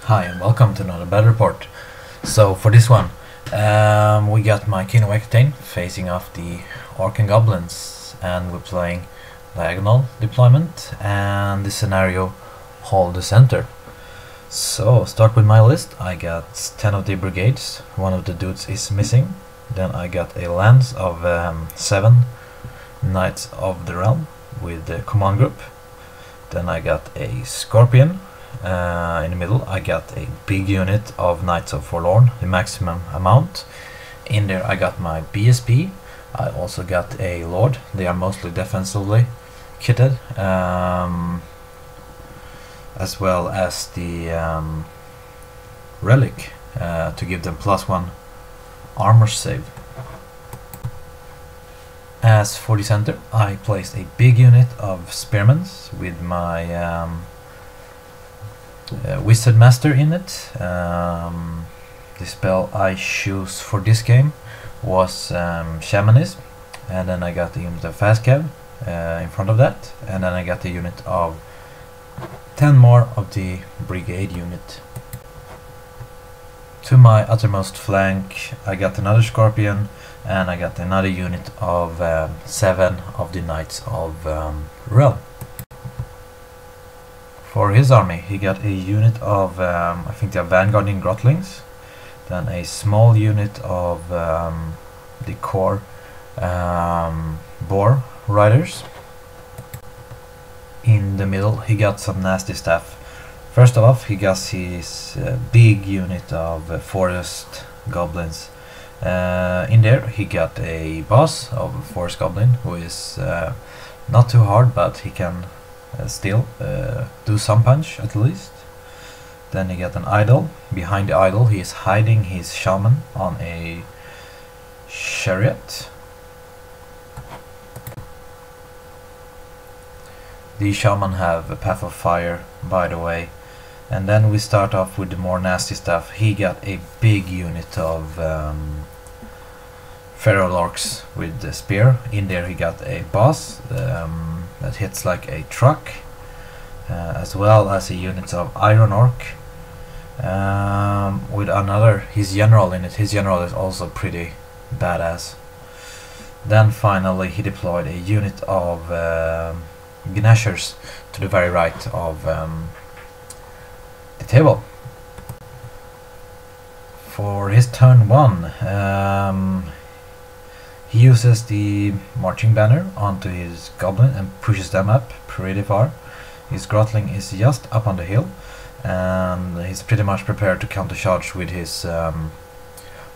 Hi and welcome to another battle report. So for this one, we got my King of Aquitaine facing off the Orc and Goblins, and we're playing diagonal deployment, and the scenario hold the center. So start with my list. I got 10 of the brigades, one of the dudes is missing. Then I got a lance of 7 Knights of the Realm with the command group. Then I got a Scorpion. In the middle I got a big unit of Knights of Forlorn, the maximum amount. In there I got my BSP. I also got a Lord. They are mostly defensively kitted, as well as the Relic to give them +1 armor save. As for the center, I placed a big unit of Spearmen with my Wizard Master in it. The spell I choose for this game was Shamanism, and then I got the unit of Fast Cav in front of that, and then I got the unit of 10 more of the Brigade unit. To my uttermost flank I got another Scorpion, and I got another unit of 7 of the Knights of Realm. For his army, he got a unit of, I think they are Vanguarding Grotlings, then a small unit of the core Boar Riders. In the middle, he got some nasty stuff. First off, he got his big unit of Forest Goblins. In there, he got a boss of Forest Goblin, who is not too hard, but he can still do some punch at least. Then he got an idol. Behind the idol he is hiding his shaman on a chariot. The shaman have a path of fire, by the way. And then we start off with the more nasty stuff. He got a big unit of Feral Orcs with the spear. In there he got a boss that hits like a truck, as well as a unit of Iron Orc with his general in it. His general is also pretty badass. Then finally he deployed a unit of Gnashers to the very right of the table. For his turn 1, he uses the marching banner onto his goblin and pushes them up pretty far. His Grotling is just up on the hill, and he's pretty much prepared to counter charge with his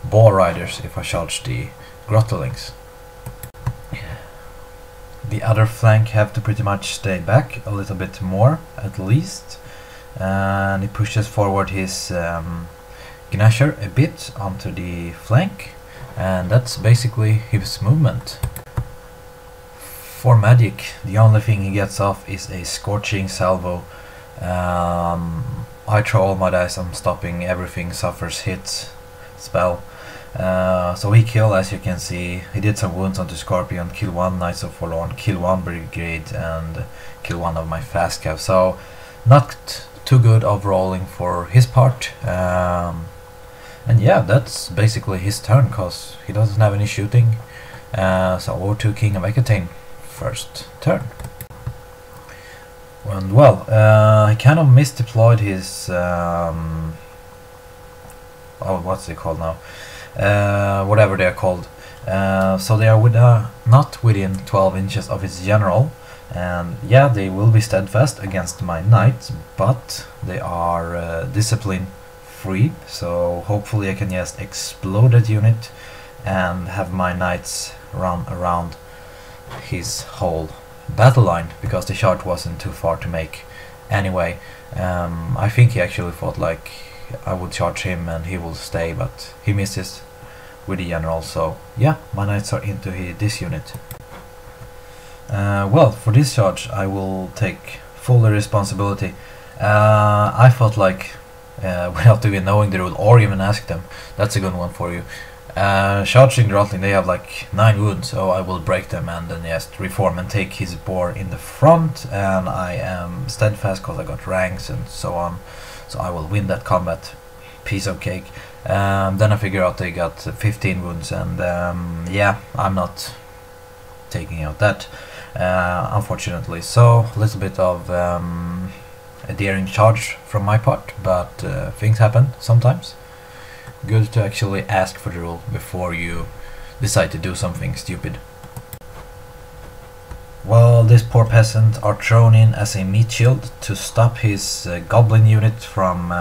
Boar Riders if I charge the Grotlings. The other flank have to pretty much stay back a little bit more at least, and he pushes forward his Gnasher a bit onto the flank. And that's basically his movement. For magic, the only thing he gets off is a Scorching Salvo. I throw all my dice, I'm stopping everything, suffers hits spell. So he killed, as you can see. He did some wounds onto Scorpion, kill 1 Knights of Forlorn, kill 1 Brigade, and kill 1 of my Fast Cav. So not too good overalling for his part. And yeah, that's basically his turn, cause he doesn't have any shooting. So over to King of Aquitaine, first turn. And well, he kind of misdeployed his what's it called now? Whatever they are called. So they are not within 12 inches of his general, and yeah, they will be steadfast against my knights, but they are discipline free, so hopefully I can just explode that unit and have my knights run around his whole battle line, because the charge wasn't too far to make anyway. I think he actually thought like I would charge him and he will stay, but he misses with the general, so yeah, my knights are into this unit. Well, for this charge I will take full responsibility. I felt like without even knowing the rule or even ask them, that's a good one for you. Charging Grotling, they have like 9 wounds, so I will break them and then just reform and take his boar in the front, and I am steadfast because I got ranks and so on, so I will win that combat. Piece of cake. Then I figure out they got 15 wounds, and yeah, I'm not taking out that, unfortunately. So a little bit of a daring charge from my part, but things happen sometimes. Good to actually ask for the rule before you decide to do something stupid. Well, this poor peasant are thrown in as a meat shield to stop his goblin unit from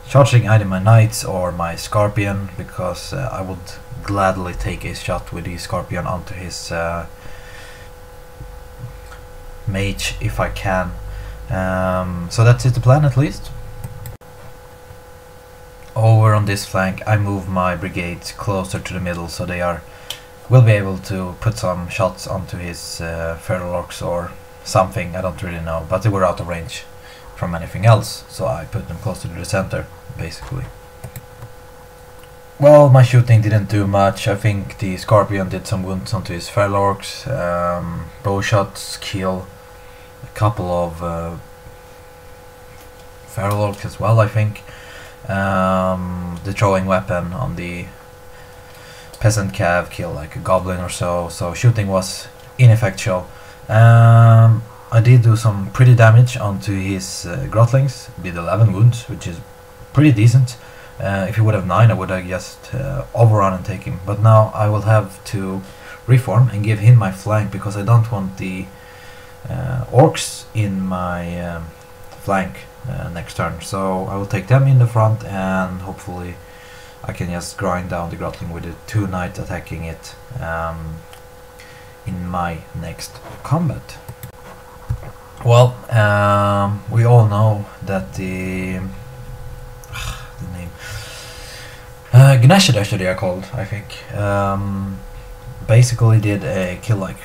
charging either my knights or my scorpion, because I would gladly take a shot with the scorpion onto his mage if I can. So that's it, the plan at least. Over on this flank I move my brigades closer to the middle, so they will be able to put some shots onto his feral orcs or something, I don't really know, but they were out of range from anything else, so I put them closer to the center, basically. Well, my shooting didn't do much. I think the scorpion did some wounds onto his feral orcs. Bow shots kill a couple of feral orcs as well, I think. The throwing weapon on the peasant cav killed like a goblin or so, so shooting was ineffectual. I did do some pretty damage onto his grotlings, did 11 wounds, which is pretty decent. If he would have 9, I would have just overrun and take him, but now I will have to reform and give him my flank, because I don't want the orcs in my flank next turn, so I will take them in the front, and hopefully I can just grind down the grotling with the 2 knights attacking it in my next combat. Well, we all know that the name Gnashadash they are called, I think, basically did a kill like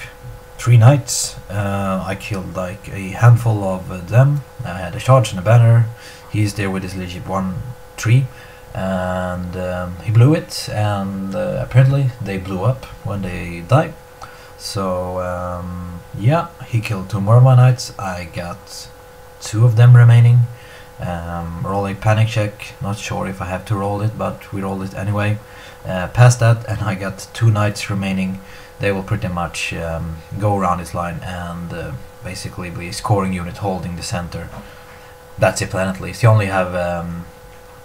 3 knights. I killed like a handful of them. I had a charge and a banner. He's there with his leadership 1-3, and he blew it, and apparently they blew up when they died. So yeah, he killed 2 more of my knights. I got 2 of them remaining. Roll a panic check, not sure if I have to roll it, but we rolled it anyway. Past that, and I got 2 knights remaining. They will pretty much go around his line and basically be a scoring unit holding the center. That's the plan at least. You only have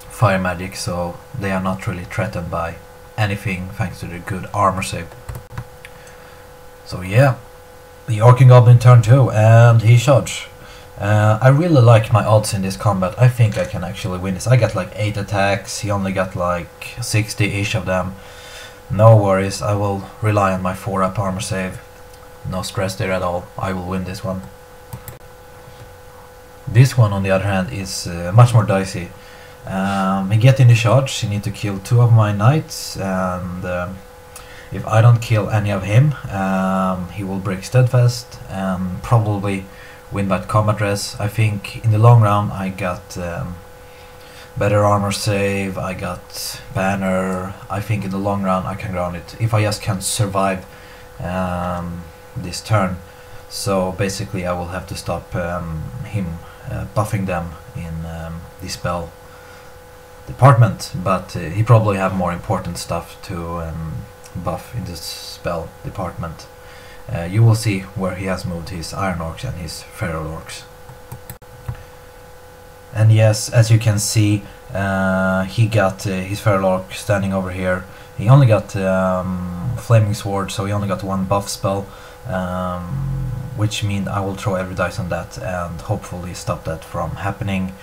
fire magic, so they are not really threatened by anything thanks to the good armor save. So yeah, the Orc and Goblin turn 2, and he charged. I really like my odds in this combat. I think I can actually win this. I got like 8 attacks, he only got like 60-ish of them. No worries, I will rely on my 4-up armor save. No stress there at all, I will win this one. This one on the other hand is much more dicey. He get in the charge, he need to kill 2 of my knights, and if I don't kill any of him, he will break steadfast and probably win by combat res. I think in the long run I got better armor save, I got banner. I think in the long run I can ground it if I just can survive this turn. So basically I will have to stop him buffing them in the spell department, but he probably have more important stuff to buff in the spell department. You will see where he has moved his iron orcs and his feral orcs. And yes, as you can see, he got his feral orc standing over here. He only got flaming sword, so he only got 1 buff spell, which means I will throw every dice on that and hopefully stop that from happening,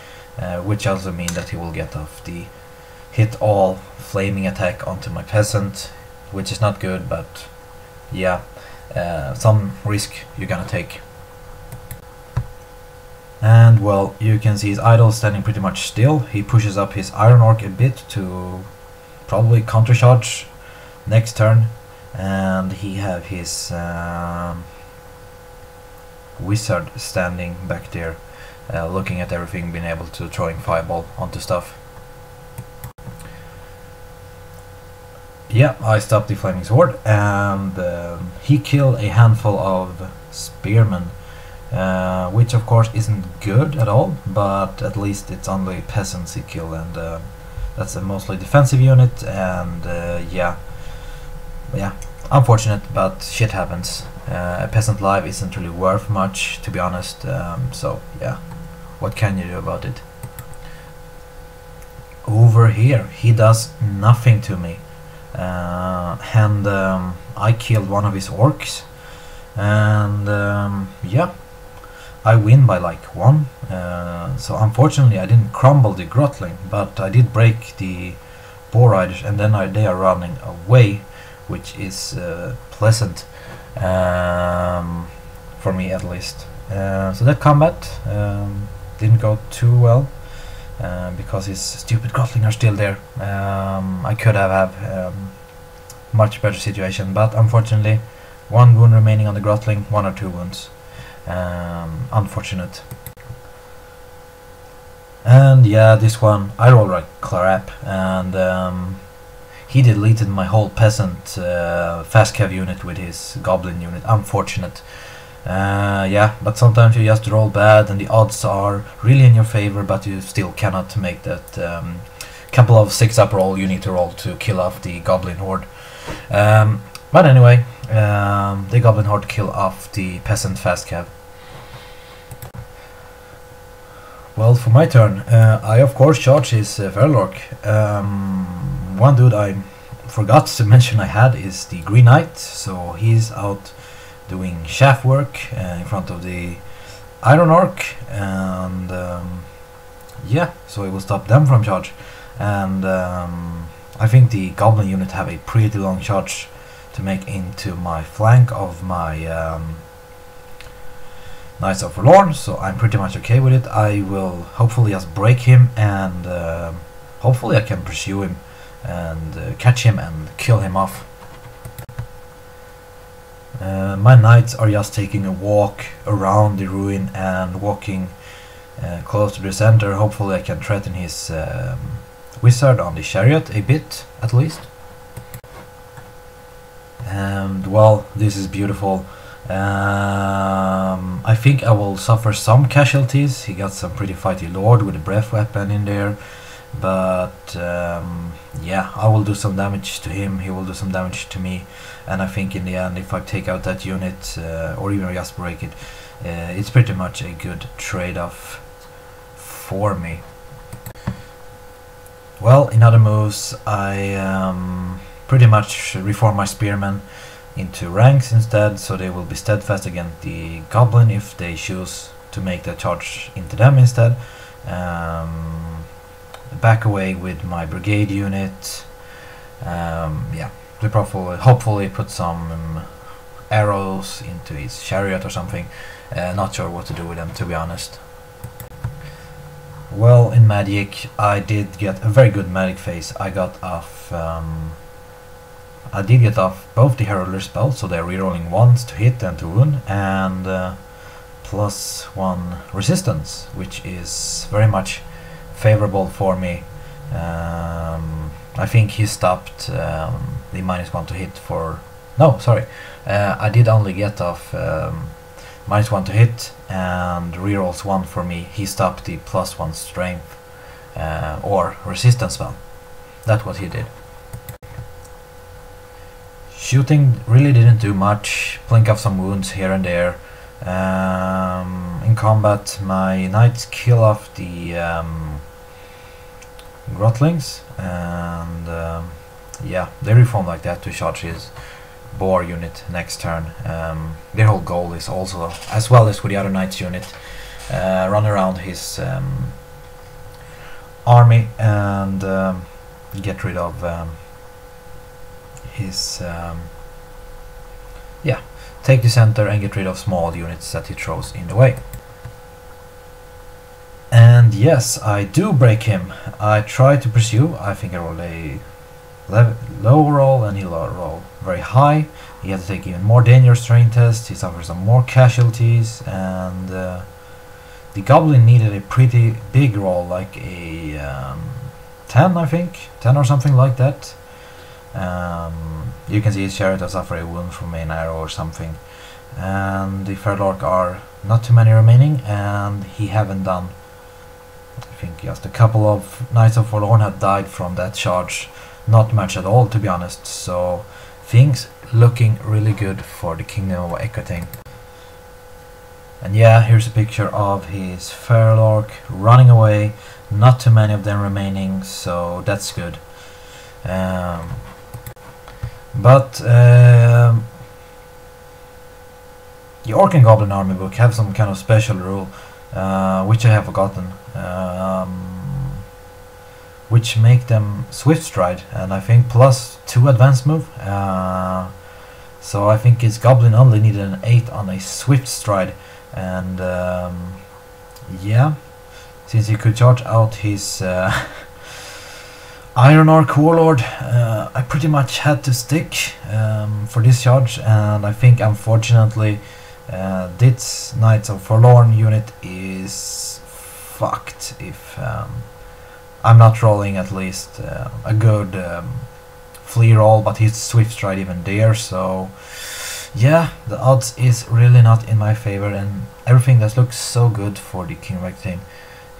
which also means that he will get off the hit all flaming attack onto my peasant, which is not good, but yeah, some risk you're gonna take. And well, you can see his idol standing pretty much still. He pushes up his iron orc a bit to probably counter charge next turn, and he have his wizard standing back there, looking at everything, being able to throwing fireball onto stuff. yeah, I stopped the flaming sword, and he killed a handful of spearmen, which of course isn't good at all, but at least it's only peasants he killed, and that's a mostly defensive unit, and yeah, unfortunate, but shit happens. A peasant life isn't really worth much, to be honest, so yeah, what can you do about it? Over here, he does nothing to me, and I killed one of his orcs, and yeah, I win by like 1. So unfortunately I didn't crumble the Grotling, but I did break the Boar Riders, and then they are running away, which is pleasant, for me at least. So that combat didn't go too well, because his stupid Grotling are still there. I could have much better situation, but unfortunately 1 wound remaining on the Grotling, 1 or 2 wounds. Unfortunate. And yeah, this one I rolled like crap, and he deleted my whole peasant fast cav unit with his goblin unit. Unfortunate. Yeah, but sometimes you just roll bad and the odds are really in your favor, but you still cannot make that couple of 6-up roll you need to roll to kill off the goblin horde. But anyway, the goblin horde kill off the peasant fast cav. Well, for my turn, I of course charge his feral orc. One dude I forgot to mention I had is the Green Knight, so he's out doing shaft work in front of the Iron Orc, and yeah, so it will stop them from charge. And I think the Goblin unit have a pretty long charge to make into my flank of my Knights of Forlorn, so I'm pretty much okay with it. I will hopefully just break him, and hopefully I can pursue him and catch him and kill him off. My knights are just taking a walk around the ruin and walking close to the center. Hopefully I can threaten his wizard on the chariot a bit, at least. And well, this is beautiful. I think I will suffer some casualties. He got some pretty fighty lord with a breath weapon in there, but yeah, I will do some damage to him, he will do some damage to me, and I think in the end, if I take out that unit or even just break it, it's pretty much a good trade-off for me. Well, in other moves, I pretty much reform my spearmen into ranks instead, so they will be steadfast against the goblin if they choose to make the charge into them instead. Back away with my brigade unit. Yeah, they hopefully put some arrows into his chariot or something. Not sure what to do with them, to be honest. Well, in magic I did get a very good magic phase. I did get off both the heraldry spells, so they're rerolling 1s to hit and to wound, and +1 resistance, which is very much favorable for me. I think he stopped the -1 to hit for... No, sorry. I did only get off -1 to hit and rerolls 1 for me. He stopped the +1 strength or resistance spell. That's what he did. Shooting really didn't do much, blink off some wounds here and there. In combat my knights kill off the Grotlings, and yeah, they reform like that to charge his boar unit next turn. Their whole goal is also, as well as with the other knights unit, run around his army and get rid of his yeah, take the center and get rid of small units that he throws in the way. And yes, I do break him. I try to pursue. I think I rolled a low roll and he rolled very high. He had to take even more dangerous terrain tests. He suffers some more casualties, and the goblin needed a pretty big roll, like a 10, I think, 10 or something like that. You can see his chariot has suffered a wound from an arrow or something, and the Fairlork are not too many remaining, and he haven't done, I think just a couple of Knights of Forlorn have died from that charge, not much at all to be honest, so things looking really good for the Kingdom of Ekating. And yeah, here's a picture of his Fairlork running away, not too many of them remaining, so that's good. But the Orc and Goblin army book have some kind of special rule, which I have forgotten, which make them swift stride, and I think +2 advanced move. So I think his Goblin only needed an 8 on a swift stride, and yeah, since he could charge out his Iron Orc Warlord, I pretty much had to stick for this charge, and I think unfortunately this Knights of Forlorn unit is fucked if I'm not rolling at least a good flee roll, but his swift stride even there, so yeah, the odds is really not in my favor, and everything that looks so good for the King Rec team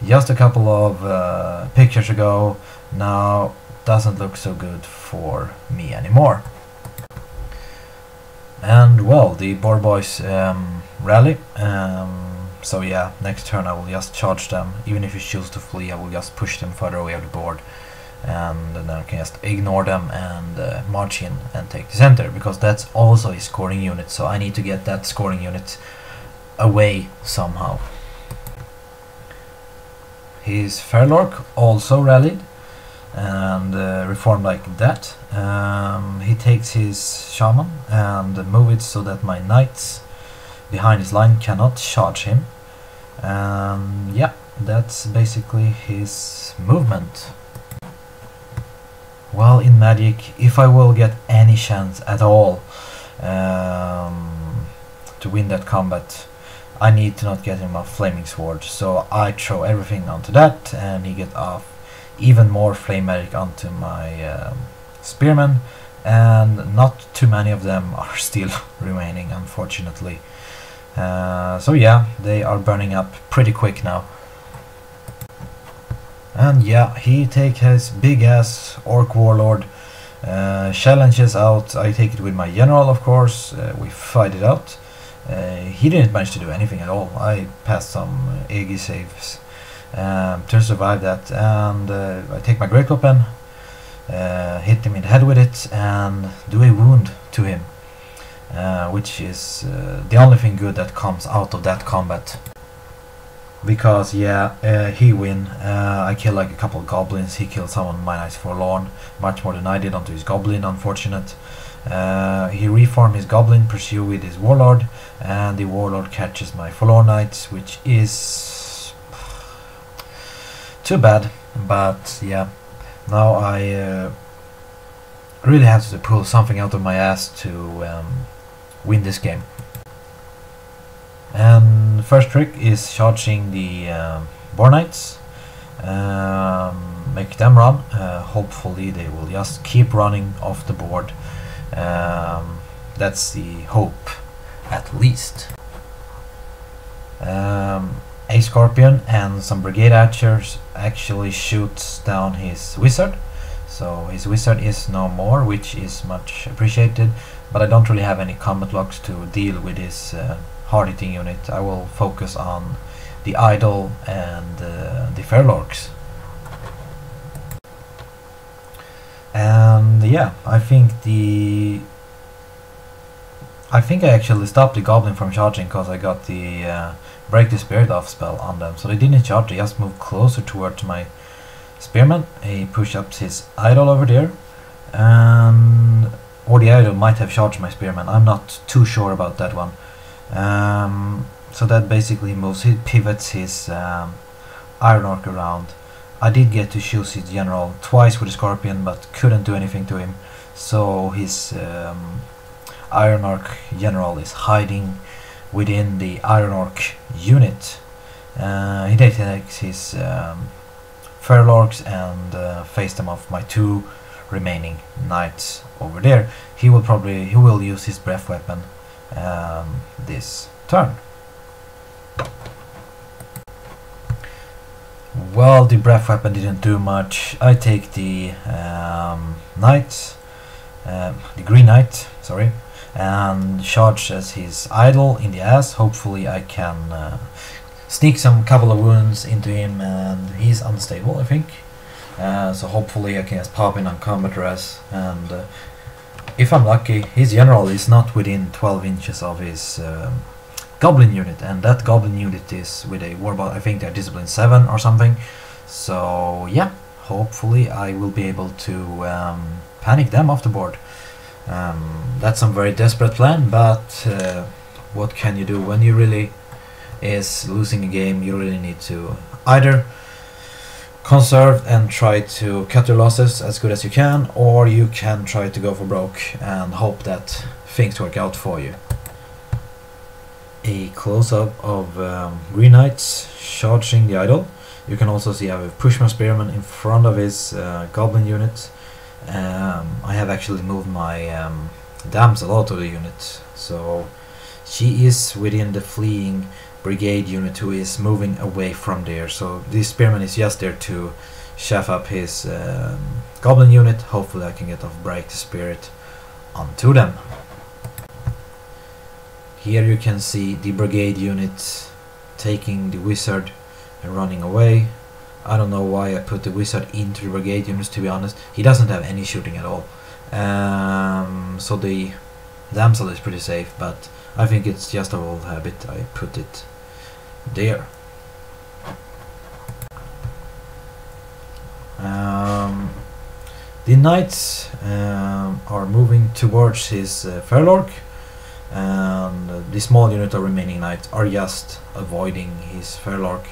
just a couple of pictures ago now doesn't look so good for me anymore. And well, the Boar Boys rally, so yeah, next turn I will just charge them. Even if you choose to flee, I will just push them further away of the board, and then I can just ignore them and march in and take the center, because that's also a scoring unit, so I need to get that scoring unit away somehow. His Fairlork also rallied and reformed like that. He takes his Shaman and move it so that my Knights behind his line cannot charge him. Yeah, that's basically his movement. Well, in Magic, if I will get any chance at all to win that combat, I need to not get him a Flaming Sword, so I throw everything onto that, and he gets off even more Flame Magic onto my Spearmen, and not too many of them are still remaining, unfortunately. So yeah, they are burning up pretty quick now. And yeah, he takes his big ass Orc Warlord, challenges out. I take it with my General, of course. We fight it out. He didn't manage to do anything at all. I passed some OaG saves to survive that, and I take my Great Weapon, hit him in the head with it, and do a wound to him, which is the only thing good that comes out of that combat. Because yeah, he win. I kill like a couple of goblins. He killed some of my Knights Forlorn, much more than I did onto his Goblin, unfortunate. He reformed his Goblin, pursue with his Warlord, and the Warlord catches my Forlorn Knights, which is too bad. But yeah, now I really have to pull something out of my ass to win this game. And the first trick is charging the Boar Knights, make them run. Hopefully they will just keep running off the board. That's the hope, at least. A Scorpion and some Brigade Archers actually shoots down his Wizard, so his Wizard is no more, which is much appreciated, but I don't really have any combat blocks to deal with his hard-hitting unit. I will focus on the Idol and the Fairlorks. And yeah, I think I actually stopped the Goblin from charging because I got the Break the Spirit off spell on them, so they didn't charge, they just moved closer towards my Spearman. He pushed up his Idol over there, or the Idol might have charged my Spearman, I'm not too sure about that one. So that basically moves, he pivots his Iron Orc around. I did get to choose his General twice with a Scorpion, but couldn't do anything to him, so his Iron Orc General is hiding within the Iron Orc unit. He takes his Fairlorks and face them off my two remaining knights over there. He will use his breath weapon this turn. Well, the breath weapon didn't do much. I take the knight, the green knight, sorry, and charges his idol in the ass. Hopefully I can sneak some couple of wounds into him, and he's unstable, I think. So hopefully I can just pop in on combat res, and if I'm lucky, his general is not within 12 inches of his goblin unit, and that goblin unit is with a warbot. I think they're discipline 7 or something. So yeah, hopefully I will be able to panic them off the board. That's some very desperate plan, but what can you do when you really is losing a game? You really need to either conserve and try to cut your losses as good as you can, or you can try to go for broke and hope that things work out for you. A close-up of green knights charging the idol. You can also see I have a pushman spearman in front of his goblin unit. I have actually moved my damsel out of the unit, so she is within the fleeing brigade unit who is moving away from there. So this spearman is just there to chaff up his goblin unit. Hopefully I can get off break the spirit onto them. Here you can see the brigade unit taking the wizard and running away. I don't know why I put the wizard into the brigade units, to be honest. He doesn't have any shooting at all. So the damsel is pretty safe, but I think it's just a old habit. I put it there. The knights are moving towards his Fairlork, and the small unit of remaining knights are just avoiding his Fairlork.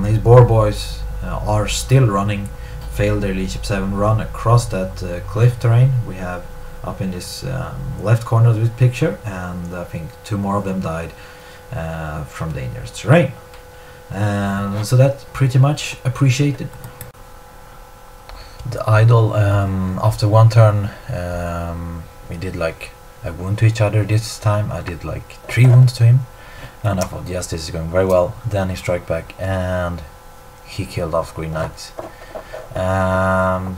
His boar boys are still running, failed their leadership 7 run across that cliff terrain we have up in this left corner of this picture, and I think 2 more of them died from dangerous terrain. And so that's pretty much appreciated. The idol, after 1 turn, we did like a wound to each other. This time I did like 3 wounds to him, and I thought, yes, this is going very well. Then he struck back and he killed off green knight.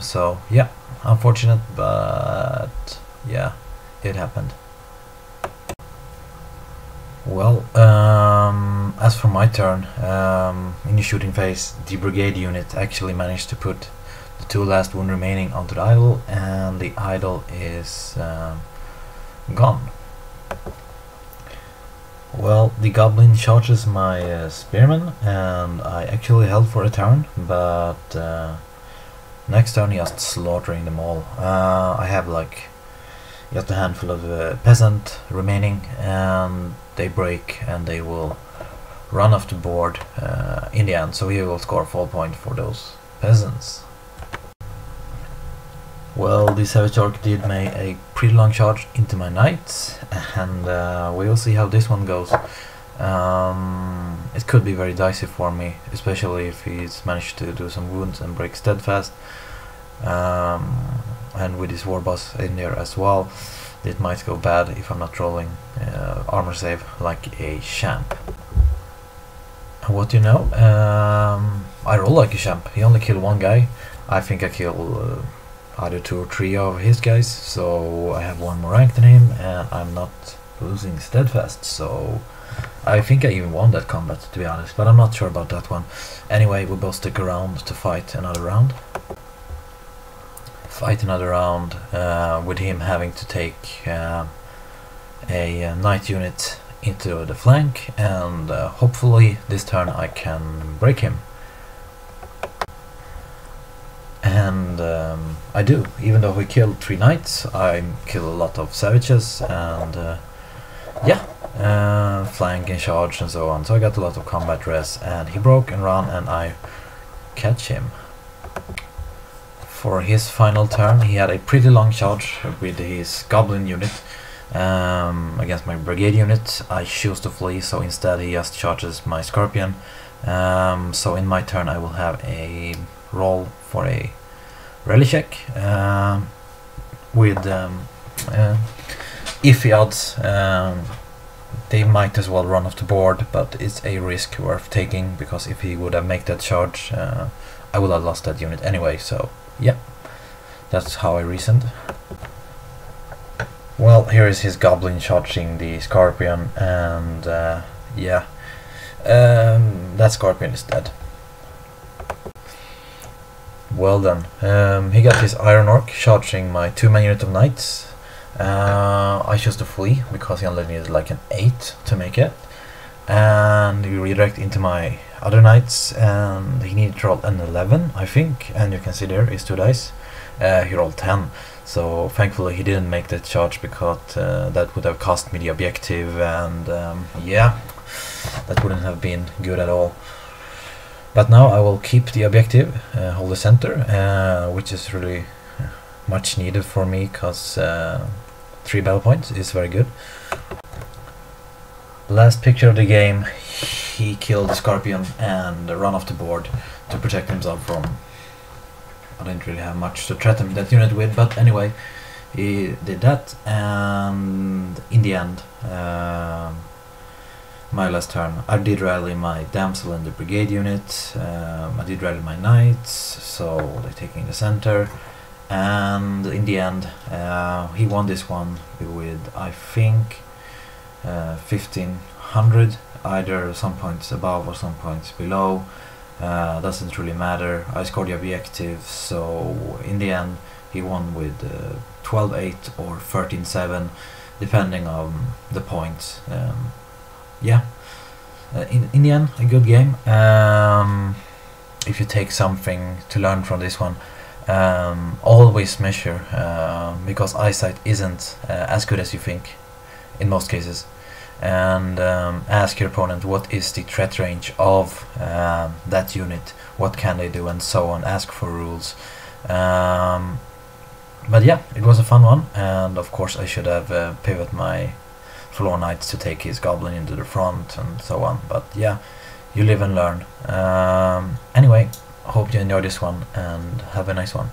So yeah, unfortunate, but yeah, it happened. Well, as for my turn, in the shooting phase, the brigade unit actually managed to put the 2 last wound remaining onto the idol, and the idol is gone. Well, the goblin charges my spearman, and I actually held for a turn, but next turn he just slaughtering them all. I have like just a handful of peasant remaining, and they break and they will run off the board in the end, so he will score 4 points for those peasants. Well, the Savage Orc did make a pretty long charge into my knights, and we'll see how this one goes. It could be very dicey for me, especially if he's managed to do some wounds and break steadfast, and with his war boss in there as well. It might go bad if I'm not rolling armor save like a champ. And what do you know? I roll like a champ. He only killed 1 guy. I think I kill either 2 or 3 of his guys, so I have 1 more rank than him, and I'm not losing steadfast, so I think I even won that combat, to be honest, but I'm not sure about that one. Anyway, we'll both stick around to fight another round. With him having to take a knight unit into the flank, and hopefully this turn I can break him. And I do, even though we killed 3 knights, I kill a lot of savages, and yeah, flank and charge and so on. So I got a lot of combat res, and he broke and ran, and I catch him. For his final turn, he had a pretty long charge with his goblin unit against my brigade unit. I choose to flee, so instead he just charges my scorpion. So in my turn I will have a roll for a rally check with iffy odds. They might as well run off the board, but it's a risk worth taking, because if he would have made that charge, I would have lost that unit anyway. So yeah, that's how I reasoned. Well, here is his goblin charging the scorpion, and yeah, that scorpion is dead. Well done. He got his iron orc charging my 2-man unit of knights. I chose to flee because he only needed like an 8 to make it, and he redirect into my other knights, and he needed to roll an 11, I think, and you can see there is 2 dice. He rolled 10, so thankfully he didn't make that charge, because that would have cost me the objective, and yeah, that wouldn't have been good at all. But now I will keep the objective, hold the center, which is really much needed for me, because 3 battle points is very good. Last picture of the game, he killed the scorpion and ran off the board to protect himself from... I didn't really have much to threaten that unit with, but anyway, he did that, and in the end, my last turn, I did rally my damsel and the brigade unit, I did rally my knights, so they're taking the center, and in the end, he won this one with, I think, 1500, either some points above or some points below. Doesn't really matter. I scored the objective, so in the end he won with 12-8 or 13-7, depending on the points. Yeah, in the end, a good game. If you take something to learn from this one, always measure, because eyesight isn't as good as you think in most cases, and ask your opponent what is the threat range of that unit, what can they do, and so on. Ask for rules. But yeah, it was a fun one, and of course I should have pivot my floor knights to take his goblin into the front and so on, but yeah, you live and learn. Anyway, hope you enjoyed this one, and have a nice one.